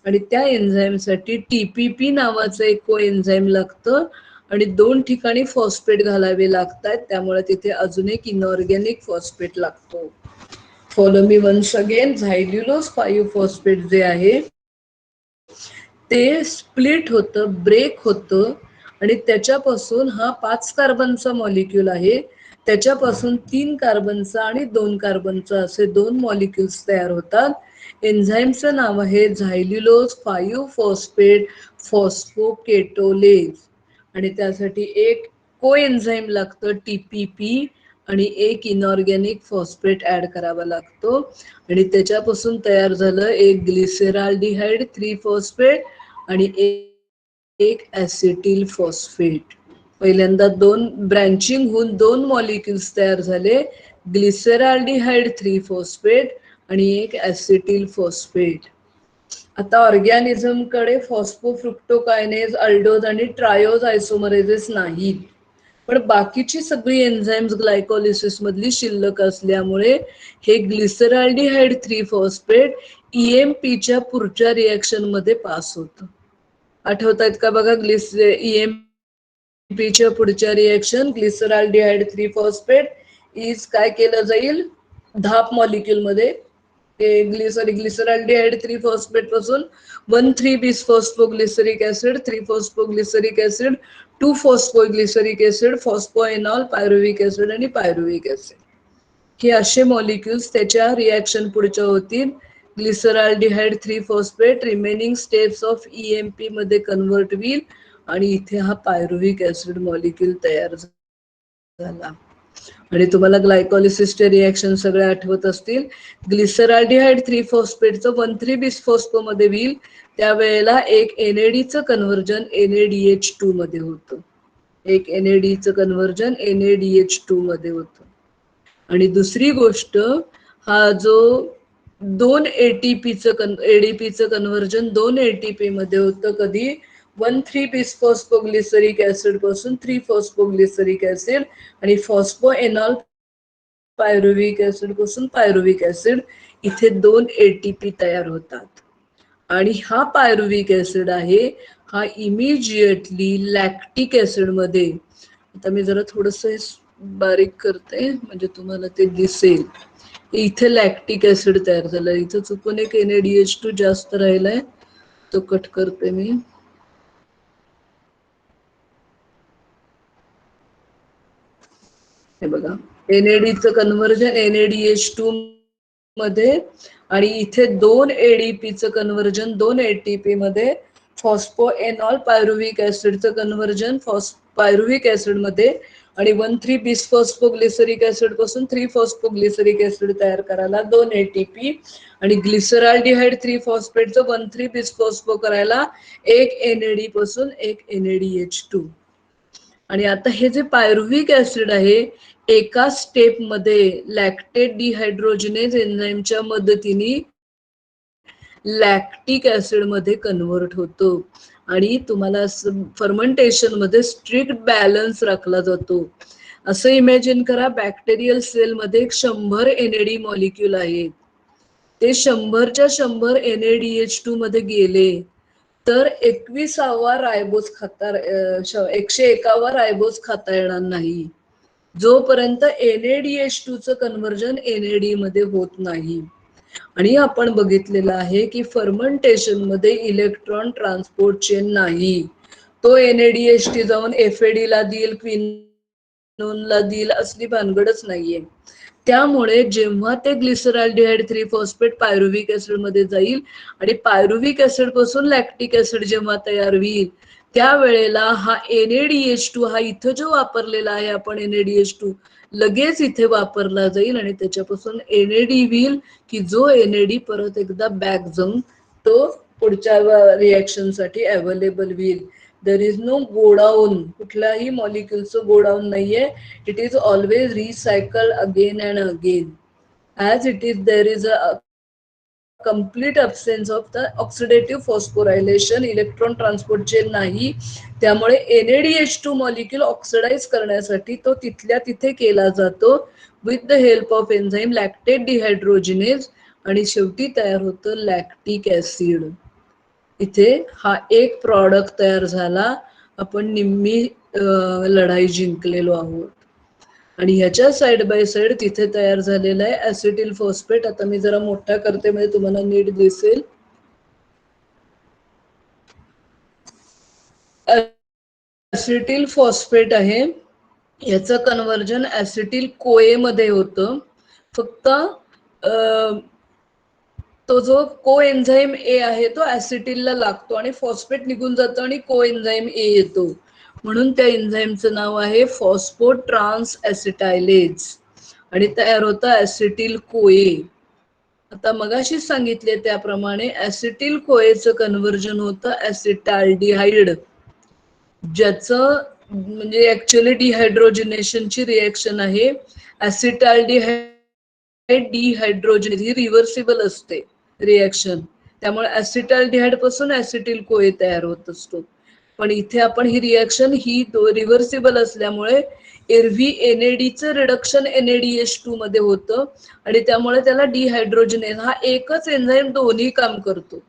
आणि त्या एन्झाईमसाठी टीपीपी नावाचं एक को एन्झाईम लागतं आणि 2 ठिकाणी फॉस्फेट घालावे लागतात, त्यामुळे तिथे अजून एक इनऑर्गॅनिक फॉस्फेट लागतो. Follow me once again. Xylulose 5 phosphate जे आहे ते स्प्लिट होतं, ब्रेक होतं आणि त्याच्यापासून हा 5 कार्बनचा मॉलिक्यूल आहे, त्याच्यापासून 3 कार्बनचा आणि 2 कार्बनचा असे 2 मॉलिक्युल्स तयार होतात. एन्झाईमचं नाव आहे झायल्युलोज 5 फॉस्फेट फॉस्फोकेटोलेज आणि त्यासाठी एक को एन्झाईम लागतं टीपीपी आणि एक इनऑर्गॅनिक फॉस्फेट ऍड करावा लागतो. आणि त्याच्यापासून तयार झालं एक ग्लिसेराल्डिहाइड 3 फॉस्फेट आणि एक ऍसिटिल फॉस्फेट. पहिल्यांदा 2 ब्रँचिंग होऊन 2 मॉलिक्युल्स तयार झाले, ग्लिसेराल्डिहाइड 3 फॉस्फेट आणि एक ऍसिटिल फॉस्फेट. आता ऑर्गॅनिझमकडे फॉस्फोफ्रुक्टोकायनेज, अल्डोज आणि ट्रायोज आयसोमरेजेस नाहीत, पण बाकीची सगळी एन्झाईम्स ग्लायकोलिसिस मधली शिल्लक असल्यामुळे हे ग्लिसराल्डिहाइड 3 फॉस्फेट ईएमपीच्या पुढच्या रिएक्शन मध्ये पास होतं. आठवतायत का बघा? ईएमपीच्या पुढच्या रिएक्शन ग्लिसराल्डिहाइड 3 फॉस्फेट इज काय केलं जाईल? धाप मॉलिक्यूल मध्ये ग्लिसराल्डिहाइड 3 फॉस्फेट पासून 1,3 bisphosphoglyceric acid, 3 phosphoglyceric acid, 2 phosphoglyceric acid, phosphoenol, pyruvic acid आणि पायरुविक ऍसिड, हे असे मॉलिक्युल्स त्याच्या रिॲक्शन पुढच्या होतील. Glyceraldehyde 3 phosphate remaining steps of EMP मध्ये कन्वर्ट होईल आणि इथे हा पायरुविक ऍसिड मॉलिक्यूल तयार झाला. आणि तुम्हाला ग्लायकोलिसिसचे रिॲक्शन सगळे आठवत असतील. ग्लिसराल्डिहाइड 3 फॉस्फेटचं 1,3 बिसफॉस्फो मध्ये होईल, त्यावेळेला एक एनएडीचं कन्व्हर्जन NADH2 मध्ये होतं, एक NADचं कन्व्हर्जन NADH2 मध्ये होतं. आणि दुसरी गोष्ट, हा जो 2 एडीपीचं कन्व्हर्जन 2 ATP मध्ये होतं, कधी 1,3 बिसफॉस्फोग्लिसरिक ऍसिड पासून 3 फॉस्फोग्लिसरिक ऍसिड आणि फॉस्फो एनॉल पायरुव्हिक ऍसिड पासून पायरुव्हिक ऍसिड इथे 2 ATP तयार होतात. आणि हा पायरुव्हिक ऍसिड आहे हा इमिजिएटली लॅक्टिक ऍसिड मध्ये, आता मी जरा थोडस बारीक करते म्हणजे तुम्हाला ते दिसेल. इथे लॅक्टिक ऍसिड तयार झालं, इथे चुकून एक NaDH2 जास्त राहिलाय, तो कट करते मी. हे बघा, NADचं कन्व्हर्जन NaDH2 मध्ये आणि इथे 2 ADPचं कन्व्हर्जन 2 ATP मध्ये, फॉस्फो एनॉल पायरुव्हिक ऍसिडचं कन्व्हर्जन पायरुव्हिक ऍसिड मध्ये आणि 1,3 बिसफॉस्फोग्लिसरिक ऍसिड पासून 3 फॉस्फोग्लिसरिक ऍसिड तयार करायला 2 ATP आणि ग्लिसरॉल्डिहाइड 3 फॉस्फेटचं 1,3 बिसफॉस्फो करायला 1 NAD पासून 1 NADH2. आणि आता हे जे पायरुव्हिक ऍसिड आहे एका स्टेप मध्ये लॅक्टेट डिहायड्रोजिनेज एन्झाईमच्या मदतीने लॅक्टिक ऍसिड मध्ये कन्व्हर्ट होतो. आणि तुम्हाला फर्मेंटेशन मध्ये स्ट्रिक्ट बॅलन्स राखला जातो. असं इमॅजिन करा, बॅक्टेरियल सेल मध्ये 100 NAD मॉलिक्यूल आहेत, ते 100च्या 100 NADH2 मध्ये गेले तर 21वा रायबोज खाता 101वा रायबोज खाता येणार नाही जोपर्यंत NADH2 चं कन्व्हर्जन NAD मध्ये होत नाही. आणि आपण बघितलेलं आहे की फर्मेंटेशन मध्ये इलेक्ट्रॉन ट्रान्सपोर्ट चेन नाही, तो NADH जाऊन FAD ला देईल, क्विनोनला देईल, असली भानगडच नाहीये. त्यामुळे जेव्हा ते ग्लिसरॉल्डिहाइड 3 फॉस्फेट पायरुव्हिक ऍसिड मध्ये जाईल आणि पायरुव्हिक ऍसिड पासून लॅक्टिक ऍसिड जेव्हा तयार होईल त्यावेळेला हा NADH2 हा इथं जो वापरलेला आहे आपण NADH2 लगेच इथे वापरला जाईल आणि त्याच्यापासून NAD होईल की जो NAD परत एकदा बॅक जाऊन तो पुढच्या रिएक्शन साठी अवेलेबल होईल. देर इज नो गोडाऊन, कुठल्याही मॉलिक्युलचं गोडाऊन नाहीये. It is always recycle again and again. As it is there is a complete absence of the oxidative phosphorylation, electron transport chain नाही. त्यामुळे NADH2 मॉलिक्यूल ऑक्सिडाइज करण्यासाठी तो तिथल्या तिथे केला जातो with the help of enzyme lactate dehydrogenase आणि शेवटी तयार होतं लॅक्टिक ऍसिड. इथे हा एक प्रॉडक्ट तयार झाला, आपण निम्मी लढाई जिंकलेलो आहोत. आणि ह्याच्या साइड बाय साइड तिथे तयार झालेला आहे ऍसिटिल फॉस्फेट. आता मी जरा मोठा करते म्हणजे तुम्हाला नीट दिसेल. ऍसिटिल फॉस्फेट आहे, याचं कन्व्हर्जन ऍसिटिल कोए मध्ये होतं. फक्त तो जो को एन्झाईम ए आहे तो ऍसिटिलला लागतो आणि फॉस्फेट निघून जातो आणि को एन्झाईम ए येतो, म्हणून त्या एन्झाईमचं नाव आहे फॉस्फो ट्रान्स ऍसिटायलेज आणि तयार होतं ऍसिटिल कोए. आता मगाशी सांगितले त्याप्रमाणे ऍसिटिल कोएचं कन्व्हर्जन होतं ऍसिटाल्डिहाइड, ज्याचं म्हणजे ऍक्च्युअली डिहायड्रोजिनेशनची रिएक्शन आहे. ऍसिटाल्डिहाइड डिहायड्रोजिनेज ही रिव्हर्सिबल असते रिएक्शन, त्यामुळे ऍसिटाल्डिहाइड पासून ऍसिटिल कोए तयार होत असतो. पण इथे आपण ही रिएक्शन ही रिव्हर्सिबल असल्यामुळे एरव्ही NADचं रिडक्शन NADH2 मध्ये होतं आणि त्यामुळे त्याला डिहायड्रोजिनेज हा एकच एन्झाईम दोन्ही काम करतो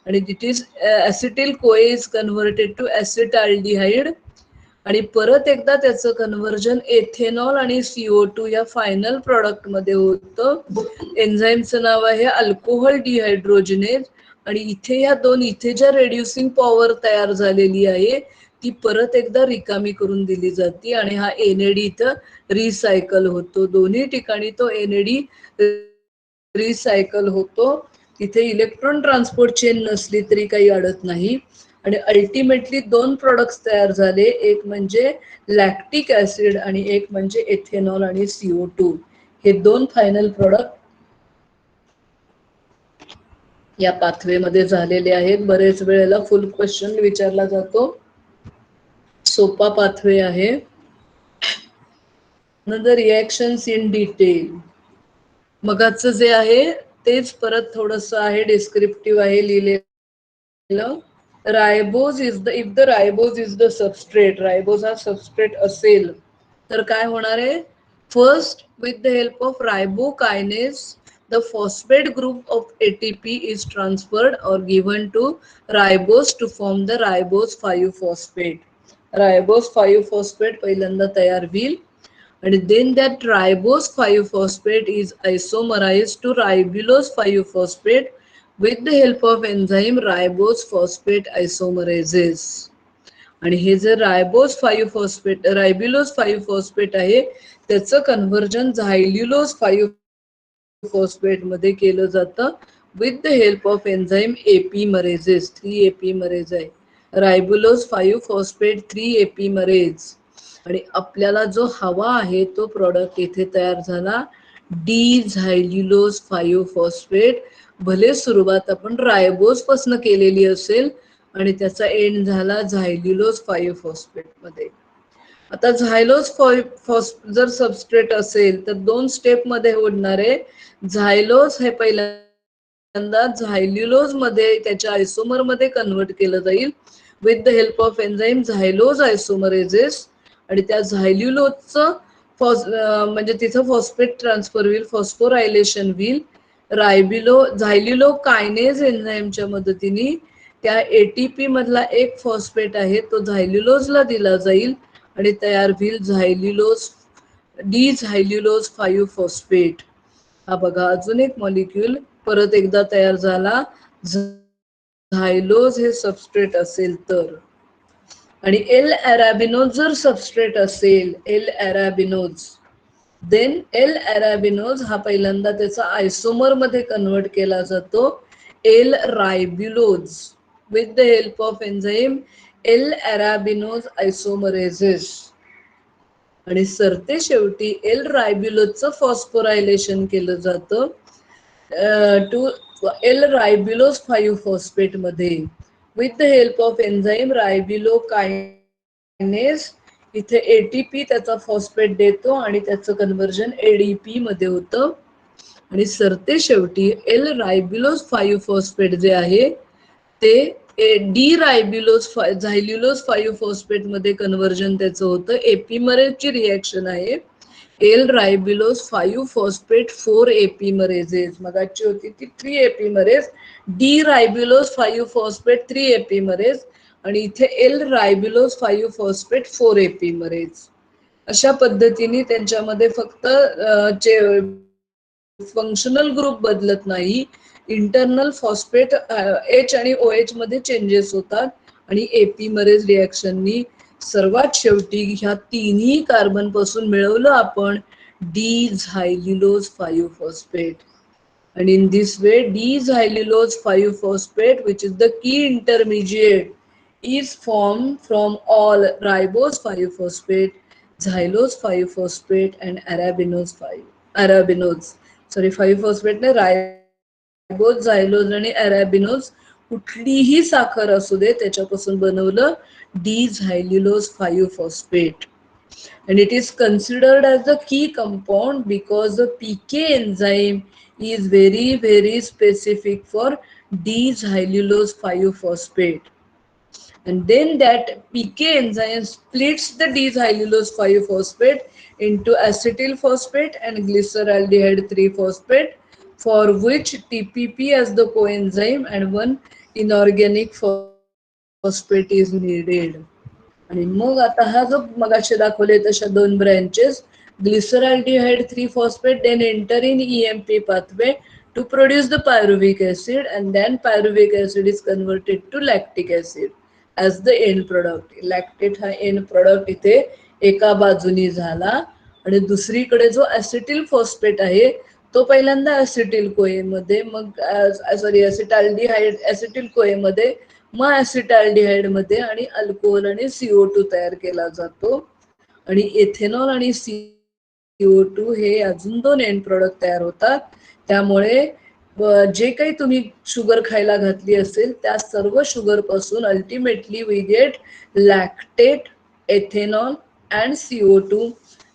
आणि इट इज ऍसिटिल कोए इज कन्व्हर्टेड टू ऍसिटाल्डिहाइड आणि परत एकदा त्याचं कन्व्हर्जन एथेनॉल आणि CO2 या फायनल प्रॉडक्ट मध्ये होतं. एन्झाईमचं नाव आहे अल्कोहोल डिहायड्रोजिनेज आणि इथे या दोन इथे ज्या रेड्युसिंग पॉवर तयार झालेली आहे ती परत एकदा रिकामी करून दिली जाते आणि हा NAD इथं रिसायकल होतो. दोन्ही ठिकाणी तो NAD रिसायकल होतो. तिथे इलेक्ट्रॉन ट्रान्सपोर्ट चेन नसली तरी काही अडत नाही आणि अल्टिमेटली 2 प्रोडक्ट्स तयार झाले, एक म्हणजे लॅक्टिक ऍसिड आणि एक म्हणजे एथेनॉल आणि CO2. हे 2 फायनल प्रोडक्ट या पाथवे मध्ये झालेले आहेत. बरेच वेळेला फुल क्वेश्चन विचारला जातो, सोपा पाथवे आहे. नंतर रिएक्शन्स इन डिटेल, मगाचं जे आहे तेच परत थोडंसं आहे, डिस्क्रिप्टिव्ह आहे लिहिलेलं. Ribose is the if the ribose is the substrate, ribose हा सबस्ट्रेट असेल तर काय होणार आहे? First, with the help of ribokinase the phosphate group of ATP is transferred or given to ribose to form the ribose 5-phosphate. Ribose 5-phosphate पहिल्यांदा तयार होईल आणि then that ribose 5-phosphate is isomerized to ribulose 5-phosphate with the help of enzyme ribose phosphate isomerases. आणि हे जे रायबोज 5-फॉस्फेट रायबिलोज 5-फॉस्फेट आहे त्याचं कन्व्हर्जन झायल्युलोज 5-फॉस्फेट मध्ये केलं जातं with the help of enzyme epimerases. 3 epimerase आहे, रायबुलोज 5-फॉस्फेट 3 एपीमरेज. आणि आपल्याला जो हवा आहे तो प्रॉडक्ट इथे तयार झाला, डी झायल्युलोज 5-फॉस्फेट. भले सुरुवात आपण रायबोज पासून केलेली असेल आणि त्याचा एंड झाला झायल्युलोज 5-फॉस्फेट मध्ये. आता झायलोज जर सबस्ट्रेट असेल तर 2 स्टेप मध्ये होणार आहे. झायलोज हे पहिल्यांदा झायल्युलोज मध्ये त्याच्या आयसोमर मध्ये कन्वर्ट केलं जाईल with the help of enzyme xylose isomerases. आणि त्या झायल्युलोजचं म्हणजे तिथं फॉस्फेट ट्रान्सफर होईल, फॉस्फोरायलेशन होईल. झायल्युलो कायनेज एन्झाईमच्या मदतीने त्या ATP मधला एक फॉस्फेट आहे तो झायल्युलोजला दिला जाईल आणि तयार होईल झायल्युलोज डी झायल्युलोज 5-फॉस्फेट. हा बघा अजून एक मॉलिक्यूल परत एकदा तयार झाला. झायलोज हे सबस्ट्रेट असेल तर. आणि एल अरॅबिनोज जर सबस्ट्रेट असेल, L arabinose, then L arabinose हा पहिल्यांदा त्याचा आयसोमर मध्ये कन्वर्ट केला जातो L ribulose with the help of enzyme L arabinose isomerases. आणि सरते शेवटी एल रायब्युलोजचं फॉस्फोरायलेशन केलं जातं टू एल रायब्युलोज 5-फॉस्फेट मध्ये with the help of enzyme ribulokinase. इथे ATP त्याचा फॉस्फेट देतो आणि त्याचं कन्व्हर्जन ADP मध्ये होतं. आणि सरते शेवटी एल रायब्युलोज 5-फॉस्फेट जे आहे ते डी रायब्युलोज झायल्युलोज 5-फॉस्फेट मध्ये कन्व्हर्जन त्याचं होतं. एपीमरेजची रिॲक्शन आहे. एल रायब्युलोज 5-फॉस्फेट 4 एपीमरेजेस, मगाची होती ती 3 एपीमरेज, डी रायब्युलोज 5-फॉस्फेट 3 एपीमरेज आणि इथे एल रायब्युलोज 5-फॉस्फेट 4 एपीमरेज. अशा पद्धतीने त्यांच्यामध्ये फक्त फंक्शनल ग्रुप बदलत नाही, इंटरनल फॉस्फेट H आणि OH मध्ये चेंजेस होतात. आणि एपीमरेज रिॲक्शननी सर्वात शेवटी ह्या तिन्ही कार्बन पासून मिळवलं आपण D झायल्युलोज 5-फॉस्फेट. And in this way D-xylulose 5-phosphate, which is the key intermediate, is formed from all ribose 5-phosphate, xylose 5-phosphate and arabinose. Sorry, 5-phosphate ने रायबोज, झायलोज आणि अरॅबिनोज कुठलीही साखर असू दे त्याच्यापासून बनवलं D झायल्युलोज 5-phosphate. And it is considered as the key compound because the PK enzyme is very specific for D-xylulose 5-phosphate. And then that PK enzyme splits the D-xylulose 5-phosphate into acetyl phosphate and glyceraldehyde 3-phosphate, for which TPP as the coenzyme and one inorganic phosphate is needed. आणि मग आता हा जो मगाशी दाखवले तशा 2 branches, glyceraldehyde 3-phosphate then enter in EMP pathway to produce the pyruvic acid, and then pyruvic acid is converted to lactic acid as the end product. Lactate हा एंड प्रोडक्ट इथे एका बाजूनी झाला. आणि दुसरीकडे जो ऍसिटिल फॉस्फेट आहे तो पहिल्यांदा ऍसिटिल कोएमध्ये, मग सॉरी ऍसिटाल्डिहाइड ऍसिटिल कोएमध्ये, मग ऍसिटाल्डिहाइड मध्ये आणि अल्कोहोल आणि CO2 तयार केला जातो. आणि इथेनॉल आणि CO2 हे अजून 2 एंड प्रोडक्ट तयार होतात. त्यामुळे जे काही तुम्ही शुगर खायला घातली असेल त्या सर्व शुगर पासून ultimately we get lactate, ethanol and CO2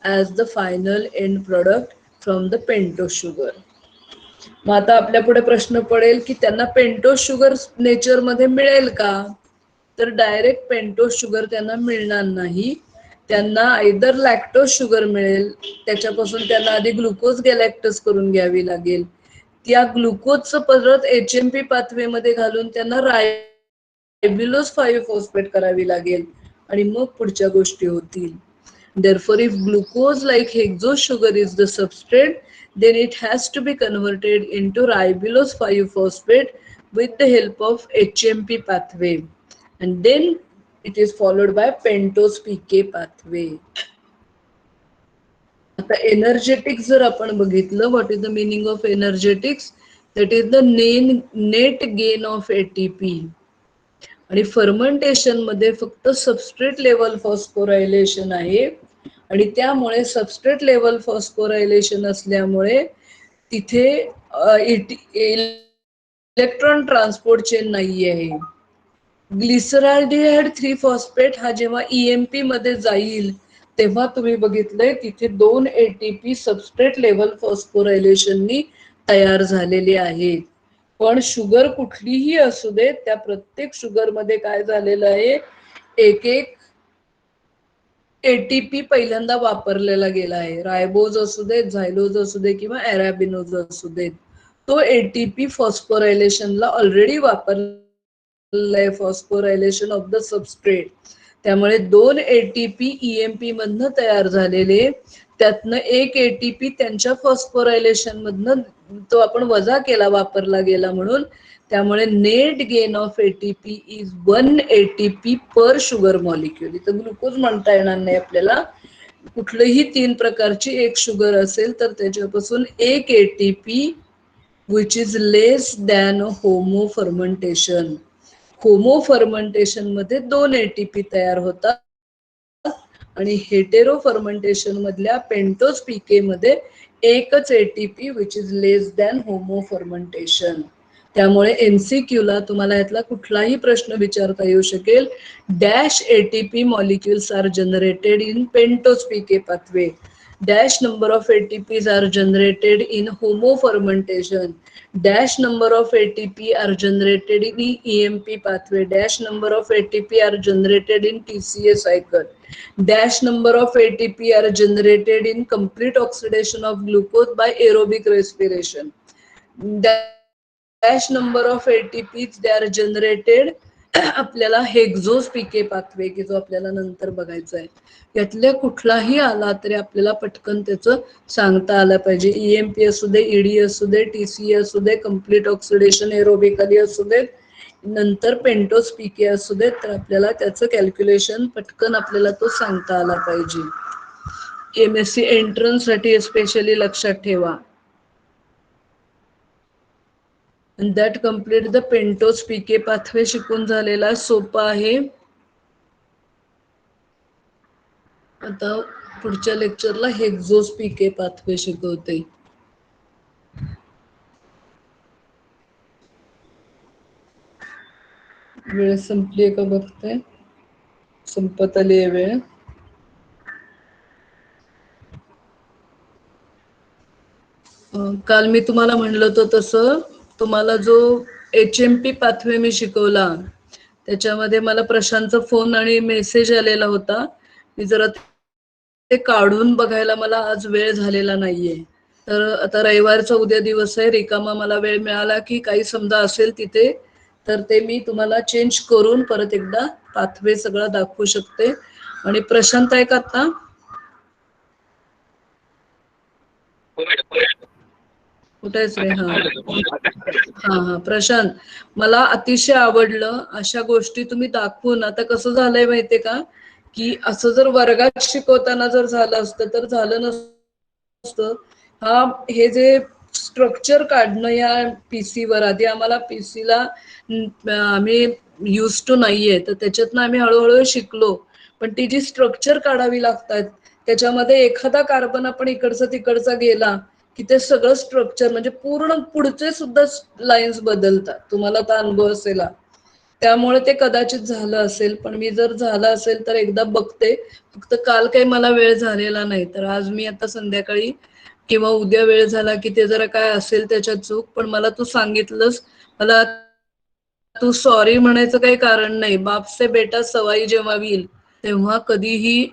as the final end product from the pentose sugar. मग आता आपल्या पुढे प्रश्न पडेल की त्यांना पेंटोज शुगर नेचर मध्ये मिळेल का? तर डायरेक्ट पेंटोज शुगर त्यांना मिळणार नाही. त्यांना आयदर लॅक्टोज शुगर मिळेल, त्याच्यापासून त्यांना आधी ग्लुकोज गॅलॅक्टस करून घ्यावी लागेल. त्या ग्लुकोजचं परत HMP पाथवे मध्ये घालून त्यांना रायबिलोज 5 फॉस्फेट करावी लागेल आणि मग पुढच्या गोष्टी होतील. Therefore, if glucose like hexose sugar is the substrate, then it has to be converted into ribulose 5-phosphate with the help of HMP pathway. And then it is followed by pentose PK pathway. आता एनर्जेटिक्स जर आपण बघितलं, what is the meaning of energetics? That is the net gain of ATP. आणि फर्मेंटेशन मध्ये फक्त सबस्ट्रेट लेवल फॉस्फोरायलेशन आहे आणि त्यामुळे सबस्ट्रेट लेवल फॉस्फोरायलेशन असल्यामुळे तिथे इलेक्ट्रॉन ट्रान्सपोर्ट चेन नाही आहे. ग्लिसरॉल्डिहाइड 3 फॉस्फेट हा जेव्हा EMP मध्ये जाईल तेव्हा तुम्ही बघितलंय तिथे 2 ATP सबस्ट्रेट लेवल फॉस्फोरायलेशननी तयार झालेले आहेत. पण शुगर कुठलीही असू दे, त्या प्रत्येक शुगर मध्ये काय झालेलं आहे, एक एक ATP पहिल्यांदा वापरलेला गेला आहे. रायबोज असू देत, झायलोज असू दे किंवा अॅराबिनोज असू देत, तो ATP फॉस्फोरायलेशनला ऑलरेडी वापरलाय, फॉस्फोरायलेशन ऑफ द सबस्ट्रेट. त्यामुळे 2 ATP EMP मधनं तयार झालेले, त्यातनं एक ATP त्यांच्या फॉस्फोरायलेशन मधनं तो आपण वजा केला, वापरला गेला म्हणून. त्यामुळे net gain of ATP is 1 ATP per sugar molecule. इथं ग्लुकोज म्हणता येणार नाही आपल्याला. कुठलंही 3 प्रकारची एक शुगर असेल तर त्याच्यापासून एक ATP which is less than homo fermentation. Homo fermentation मध्ये 2 ATP तयार होतात आणि हेटेरो फर्मेंटेशन मधल्या पेंटोज PK मध्ये एकच ATP which is less than homo fermentation. त्यामुळे MCQ ला तुम्हाला यातला कुठलाही प्रश्न विचारता येऊ शकेल. Dash ATP molecules are generated in pentose PK pathway. Dash number of ATPs are generated in homo fermentation. Dash number of ATP are generated in EMP pathway. Dash number of ATP are generated in TCA cycle. Dash number of ATP are generated in complete oxidation of glucose by aerobic respiration. Dash number of ATPs they are generated आपल्याला हेक्झोज PK पाथवे की जो आपल्याला नंतर बघायचा आहे. यातल्या कुठलाही आला तरी आपल्याला पटकन त्याचं सांगता आलं पाहिजे. EMP असू दे, ED असू दे, TCA असू दे, कम्प्लीट ऑक्सिडेशन एरोबिकली असू देत, नंतर पेंटोज PK असू देत, तर आपल्याला त्याचं कॅल्क्युलेशन पटकन आपल्याला तो सांगता आला पाहिजे. MSc एंट्रन्स साठी स्पेशली लक्षात ठेवा. And that complete the pentose PK pathway शिकून झालेला सोपा आहे. आता पुढच्या लेक्चरला हेक्झोज PK पाथवे शिकवते. वेळ संपली का बघते, संपत आली आहे वेळ. काल मी तुम्हाला म्हणलं होतं तसं तुम्हाला जो HMP पाथवे मी शिकवला त्याच्यामध्ये मला प्रशांतचा फोन आणि मेसेज आलेला होता. मी जरा ते काढून बघायला मला आज वेळ झालेला नाहीये. तर आता रविवारचा उद्या दिवस आहे, रिकामा मला वेळ मिळाला की काही समजा असेल तिथे तर ते मी तुम्हाला चेंज करून परत एकदा पाथवे सगळं दाखवू शकते. आणि प्रशांत आहे का आता? कुठेच रे? हा प्रशांत, मला अतिशय आवडलं अशा गोष्टी तुम्ही दाखवून. आता कसं झालंय माहितीये का की असं जर वर्गात शिकवताना जर झालं असतं तर झालं नसतं. हे जे स्ट्रक्चर काढणं या PC वर, आधी आम्हाला PC ला आम्ही युज टू नाहीये तर त्याच्यातनं आम्ही हळूहळू शिकलो. पण ती जी स्ट्रक्चर काढावी लागतात त्याच्यामध्ये एखादा कार्बन आपण इकडचा तिकडचा गेला की ते सगळं स्ट्रक्चर म्हणजे पूर्ण पुढचे सुद्धा लाईन्स बदलतात. तुम्हाला तर अनुभव असेल. त्यामुळे ते कदाचित झालं असेल. पण मी जर झालं असेल तर एकदा बघते. फक्त काल काही मला वेळ झालेला नाही, तर आज मी आता संध्याकाळी किंवा उद्या वेळ झाला की ते जरा काय असेल त्याच्यात चूक, पण मला तू सांगितलंस, मला तू सॉरी म्हणायचं काही कारण नाही. बाप से बेटा सवाई जेव्हा येईल तेव्हा कधीही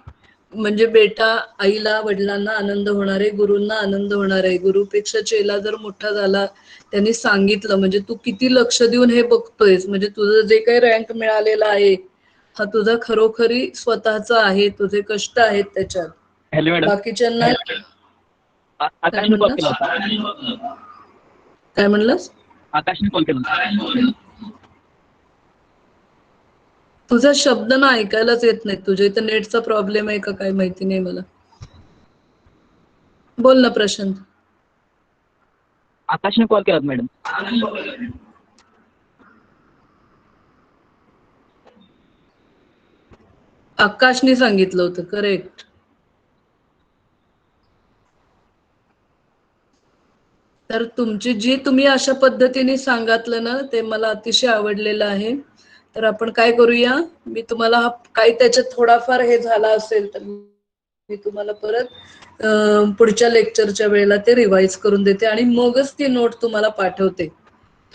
म्हणजे बेटा आईला वडिलांना आनंद होणार आहे, गुरूंना आनंद होणार आहे. गुरुपेक्षा चेला जर मोठा झाला, त्यांनी सांगितलं म्हणजे तू किती लक्ष देऊन हे बघतोयस, म्हणजे तुझं जे काही रँक मिळालेला आहे हा तुझा खरोखरी स्वतःचा आहे, तुझे कष्ट आहेत त्याच्यात. Hello madam. बाकीच्यांना काय आकाशने कॉल केला म्हणलास? होता. काय म्हणलास? आकाशने कॉल केला होता. तुझा शब्द ना ऐकायलाच येत नाही. तुझ्या इथं नेटचा प्रॉब्लेम आहे का काय माहिती नाही मला. बोल ना प्रशांत. आकाशने कॉल केला होता मॅडम. आकाशने सांगितलं होतं, करेक्ट. तर तुमची जी तुम्ही अशा पद्धतीने सांगितलं ना ते मला अतिशय आवडलेलं आहे. तर आपण काय करूया, मी तुम्हाला काही त्याच्यात थोडाफार हे झाला असेल तर मी तुम्हाला परत पुढच्या लेक्चरच्या वेळेला ते रिवाइज करून देते आणि मगच ती नोट तुम्हाला पाठवते.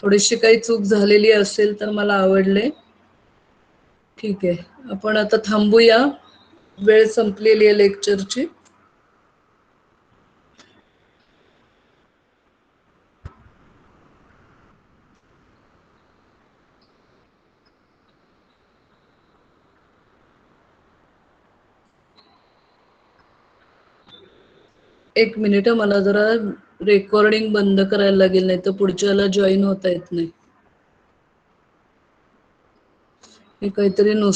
थोडीशी काही चूक झालेली असेल तर मला आवडले. ठीक आहे, आपण आता थांबूया. वेळ संपलेली आहे लेक्चरची. एक मिनिट, मला जरा रेकॉर्डिंग बंद करायला लागेल, नाही तर पुढच्याला जॉईन होता येत नाही. हे काहीतरी